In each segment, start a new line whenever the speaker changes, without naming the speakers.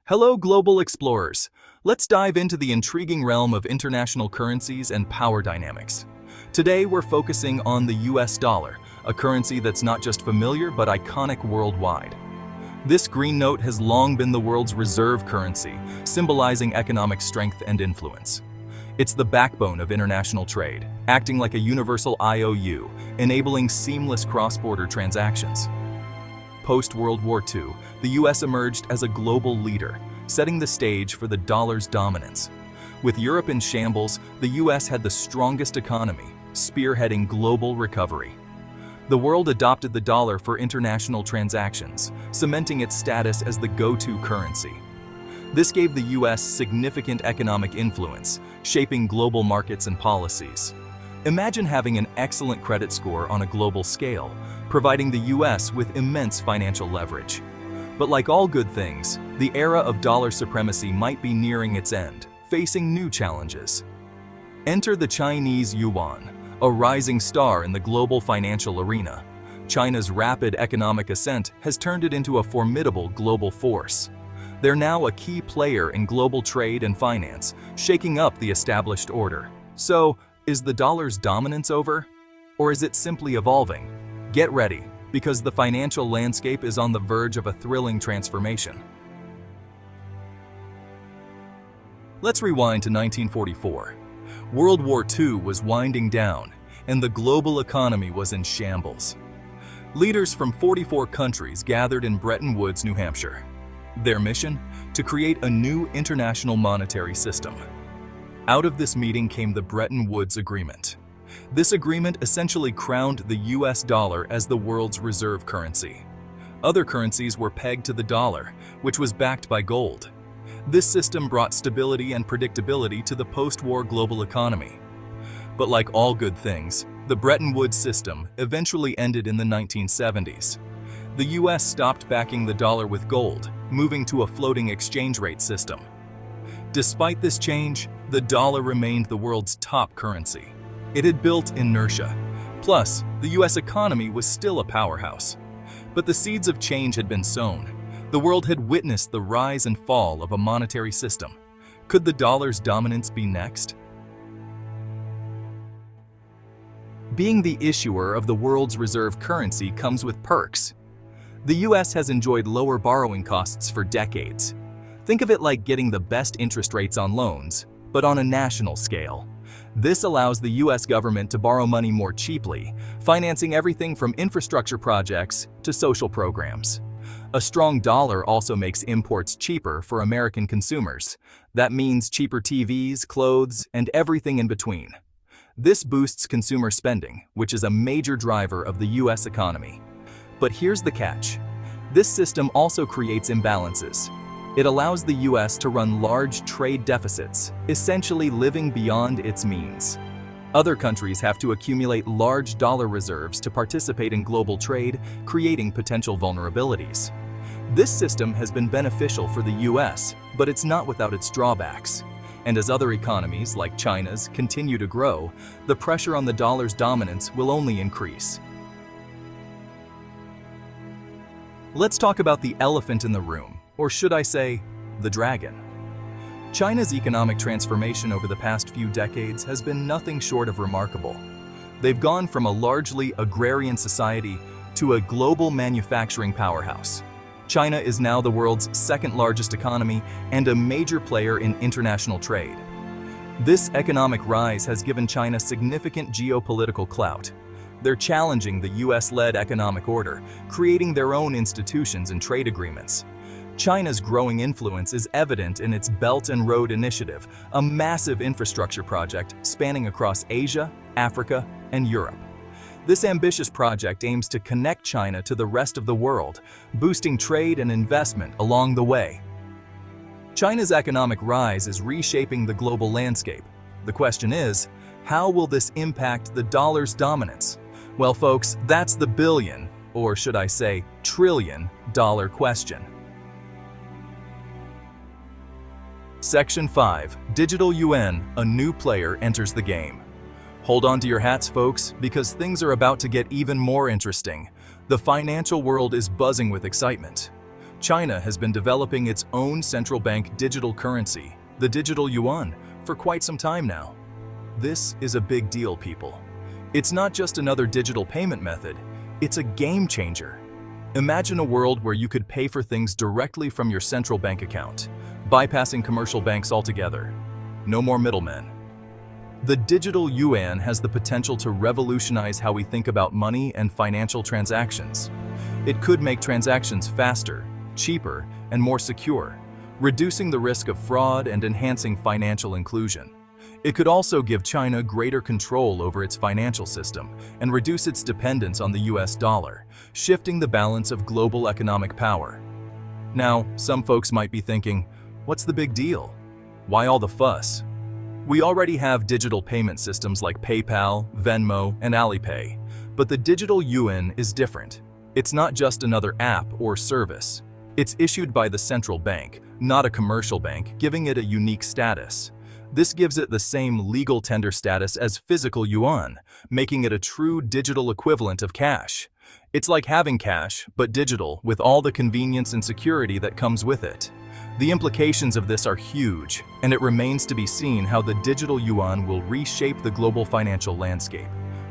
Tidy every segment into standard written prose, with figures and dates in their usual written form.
Hello, global explorers. Let's dive into the intriguing realm of international currencies and power dynamics. Today, we're focusing on the US dollar, a currency that's not just familiar but iconic worldwide. This green note has long been the world's reserve currency, symbolizing economic strength and influence. It's the backbone of international trade, acting like a universal IOU, enabling seamless cross-border transactions. Post-World War II, the US emerged as a global leader, setting the stage for the dollar's dominance. With Europe in shambles, the US had the strongest economy, spearheading global recovery. The world adopted the dollar for international transactions, cementing its status as the go-to currency. This gave the US significant economic influence, shaping global markets and policies. Imagine having an excellent credit score on a global scale, providing the US with immense financial leverage. But like all good things, the era of dollar supremacy might be nearing its end, facing new challenges. Enter the Chinese yuan, a rising star in the global financial arena. China's rapid economic ascent has turned it into a formidable global force. They're now a key player in global trade and finance, shaking up the established order. So, is the dollar's dominance over? Or is it simply evolving? Get ready, because the financial landscape is on the verge of a thrilling transformation. Let's rewind to 1944. World War II was winding down, and the global economy was in shambles. Leaders from 44 countries gathered in Bretton Woods, New Hampshire. Their mission? To create a new international monetary system. Out of this meeting came the Bretton Woods Agreement. This agreement essentially crowned the US dollar as the world's reserve currency. Other currencies were pegged to the dollar, which was backed by gold. This system brought stability and predictability to the post-war global economy. But like all good things, the Bretton Woods system eventually ended in the 1970s. The US stopped backing the dollar with gold, moving to a floating exchange rate system. Despite this change, the dollar remained the world's top currency. It had built inertia. Plus, the US economy was still a powerhouse. But the seeds of change had been sown. The world had witnessed the rise and fall of a monetary system. Could the dollar's dominance be next? Being the issuer of the world's reserve currency comes with perks. The US has enjoyed lower borrowing costs for decades. Think of it like getting the best interest rates on loans, but on a national scale. This allows the US government to borrow money more cheaply, financing everything from infrastructure projects to social programs. A strong dollar also makes imports cheaper for American consumers. That means cheaper TVs, clothes, and everything in between. This boosts consumer spending, which is a major driver of the US economy. But here's the catch. This system also creates imbalances. It allows the US to run large trade deficits, essentially living beyond its means. Other countries have to accumulate large dollar reserves to participate in global trade, creating potential vulnerabilities. This system has been beneficial for the US, but it's not without its drawbacks. And as other economies, like China's, continue to grow, the pressure on the dollar's dominance will only increase. Let's talk about the elephant in the room, or should I say, the dragon. China's economic transformation over the past few decades has been nothing short of remarkable. They've gone from a largely agrarian society to a global manufacturing powerhouse. China is now the world's second largest economy and a major player in international trade. This economic rise has given China significant geopolitical clout. They're challenging the US-led economic order, creating their own institutions and trade agreements. China's growing influence is evident in its Belt and Road Initiative, a massive infrastructure project spanning across Asia, Africa, and Europe. This ambitious project aims to connect China to the rest of the world, boosting trade and investment along the way. China's economic rise is reshaping the global landscape. The question is, how will this impact the dollar's dominance? Well, folks, that's the billion, or should I say, trillion-dollar question. Section 5. Digital Yuan, a new player enters the game. Hold on to your hats, folks, because things are about to get even more interesting. The financial world is buzzing with excitement. China has been developing its own central bank digital currency, the digital yuan, for quite some time now. This is a big deal, people. It's not just another digital payment method, it's a game changer. Imagine a world where you could pay for things directly from your central bank account, bypassing commercial banks altogether. No more middlemen. The digital yuan has the potential to revolutionize how we think about money and financial transactions. It could make transactions faster, cheaper, and more secure, reducing the risk of fraud and enhancing financial inclusion. It could also give China greater control over its financial system and reduce its dependence on the US dollar, shifting the balance of global economic power. Now, some folks might be thinking, what's the big deal? Why all the fuss? We already have digital payment systems like PayPal, Venmo, and Alipay, but the digital yuan is different. It's not just another app or service. It's issued by the central bank, not a commercial bank, giving it a unique status. This gives it the same legal tender status as physical yuan, making it a true digital equivalent of cash. It's like having cash, but digital, with all the convenience and security that comes with it. The implications of this are huge, and it remains to be seen how the digital yuan will reshape the global financial landscape.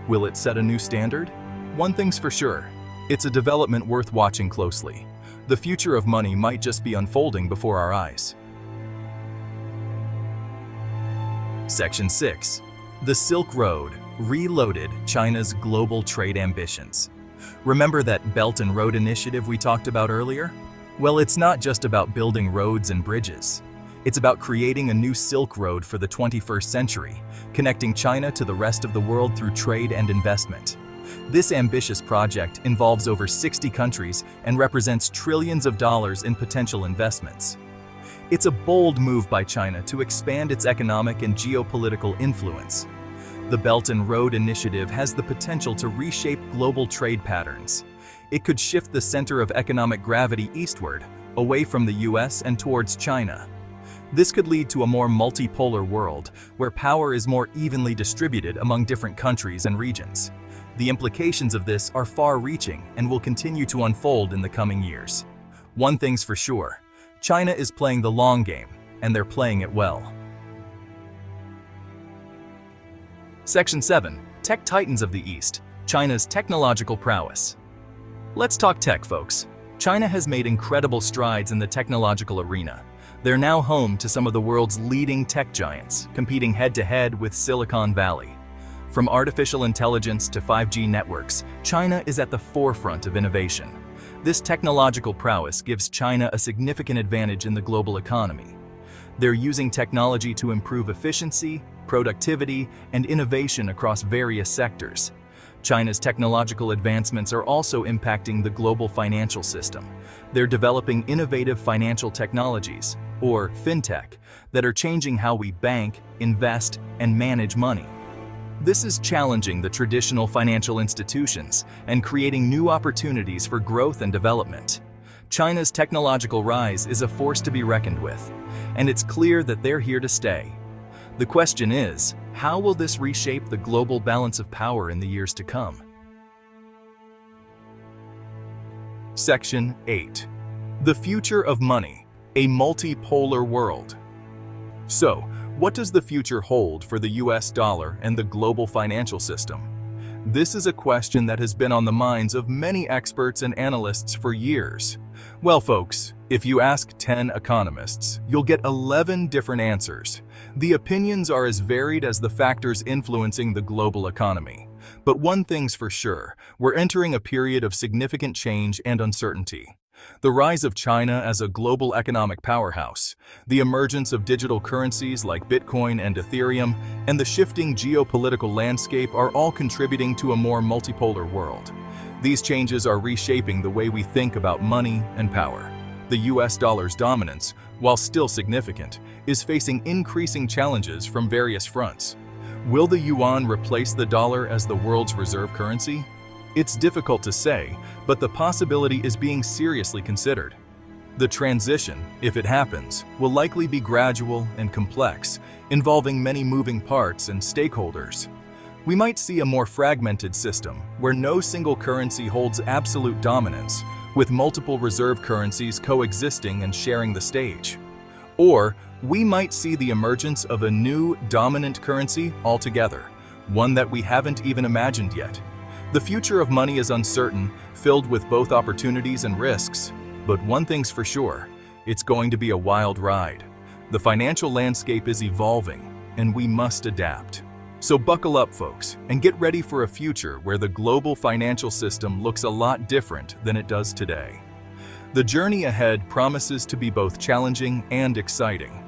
Will it set a new standard? One thing's for sure, it's a development worth watching closely. The future of money might just be unfolding before our eyes. Section 6. The Silk Road reloaded China's global trade ambitions. Remember that Belt and Road Initiative we talked about earlier? Well, it's not just about building roads and bridges. It's about creating a new Silk Road for the 21st century, connecting China to the rest of the world through trade and investment. This ambitious project involves over 60 countries and represents trillions of dollars in potential investments. It's a bold move by China to expand its economic and geopolitical influence. The Belt and Road Initiative has the potential to reshape global trade patterns. It could shift the center of economic gravity eastward, away from the US and towards China. This could lead to a more multipolar world, where power is more evenly distributed among different countries and regions. The implications of this are far-reaching and will continue to unfold in the coming years. One thing's for sure, China is playing the long game, and they're playing it well. Section 7. Tech Titans of the East, China's technological prowess. Let's talk tech, folks. China has made incredible strides in the technological arena. They're now home to some of the world's leading tech giants, competing head-to-head with Silicon Valley. From artificial intelligence to 5G networks, China is at the forefront of innovation. This technological prowess gives China a significant advantage in the global economy. They're using technology to improve efficiency, productivity, and innovation across various sectors. China's technological advancements are also impacting the global financial system. They're developing innovative financial technologies, or fintech, that are changing how we bank, invest, and manage money. This is challenging the traditional financial institutions and creating new opportunities for growth and development. China's technological rise is a force to be reckoned with, and it's clear that they're here to stay. The question is, how will this reshape the global balance of power in the years to come? Section 8. The Future of Money, a Multipolar World. So, what does the future hold for the US dollar and the global financial system? This is a question that has been on the minds of many experts and analysts for years. Well, folks, if you ask 10 economists, you'll get 11 different answers. The opinions are as varied as the factors influencing the global economy. But one thing's for sure, we're entering a period of significant change and uncertainty. The rise of China as a global economic powerhouse, the emergence of digital currencies like Bitcoin and Ethereum, and the shifting geopolitical landscape are all contributing to a more multipolar world. These changes are reshaping the way we think about money and power. The US dollar's dominance, while still significant, is facing increasing challenges from various fronts. Will the yuan replace the dollar as the world's reserve currency? It's difficult to say, but the possibility is being seriously considered. The transition, if it happens, will likely be gradual and complex, involving many moving parts and stakeholders. We might see a more fragmented system, where no single currency holds absolute dominance, with multiple reserve currencies coexisting and sharing the stage. Or we might see the emergence of a new dominant currency altogether, one that we haven't even imagined yet. The future of money is uncertain, filled with both opportunities and risks, but one thing's for sure, it's going to be a wild ride. The financial landscape is evolving, and we must adapt. So buckle up, folks, and get ready for a future where the global financial system looks a lot different than it does today. The journey ahead promises to be both challenging and exciting.